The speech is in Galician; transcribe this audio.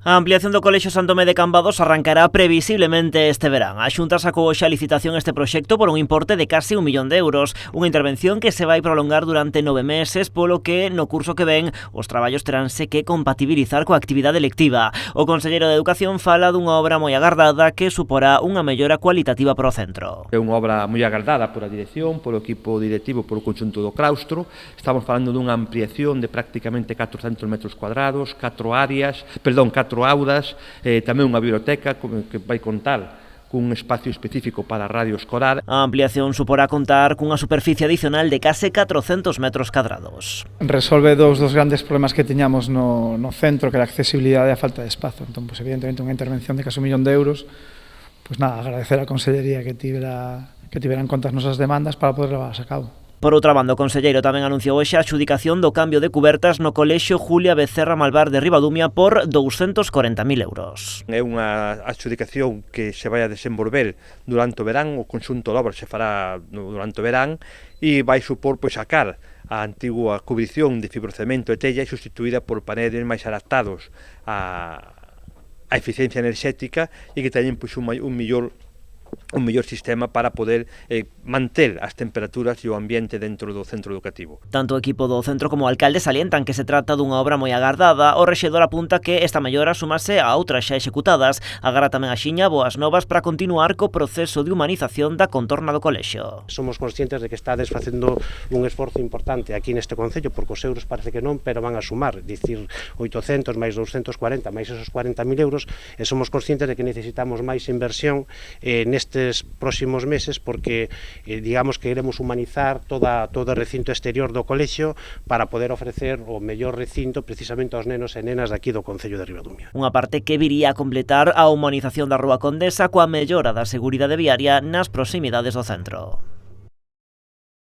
A ampliación do Colexio Santo Tomé de Cambados arrancará previsiblemente este verán. A Xunta sacou hoxe a licitación este proxecto por un importe de case 1 millón de euros, unha intervención que se vai prolongar durante 9 meses, polo que no curso que ven os traballos teránse que compatibilizar coa actividade lectiva. O conselleiro de Educación fala dunha obra moi agardada que suporá unha mellora cualitativa para o centro. É unha obra moi agardada pola dirección, polo equipo directivo, polo conxunto do claustro. Estamos falando dunha ampliación de prácticamente 400 metros cuadrados, 4 aulas, tamén unha biblioteca que vai contar cun espacio específico para a radio escolar. A ampliación suporá contar cunha superficie adicional de case 400 metros cadrados. Resolve dous dos grandes problemas que tiñamos no centro, que era a accesibilidade e a falta de espazo. Entón, pues, evidentemente, unha intervención de case 1 millón de euros, pues nada, agradecer á Consellería que tivera en conta as nosas demandas para poder levarlas a cabo. Por outra banda, o conselleiro tamén anunciou hoxe a adxudicación do cambio de cubertas no Colexio Julia Becerra Malvar de Ribadumia por 240.000 euros. É unha adxudicación que se vai a desenvolver durante o verán, o conxunto de obras se fará durante o verán e vai supor sacar a antigua cubrición de fibrocemento e tella e sustituída por paneles máis adaptados á eficiencia enerxética e que teñen un mellor sistema para poder manter as temperaturas e o ambiente dentro do centro educativo. Tanto o equipo do centro como o alcalde salientan que se trata dunha obra moi agardada. O rexedor apunta que esta mellora sumase a outras xa executadas. Agarda tamén a xiña boas novas para continuar co proceso de humanización da contorna do colexio. Somos conscientes de que estades facendo un esforzo importante aquí neste concello, porque os euros parece que non, pero van a sumar, dicir 800 máis 240 máis esos 40.000 euros, e somos conscientes de que necesitamos máis inversión nestes próximos meses, porque digamos que queremos humanizar todo o recinto exterior do colexio para poder ofrecer o mellor recinto precisamente aos nenos e nenas daqui do concello de Ribadumia. Unha parte que viría a completar a humanización da Rúa Condesa coa mellora da seguridade viaria nas proximidades do centro.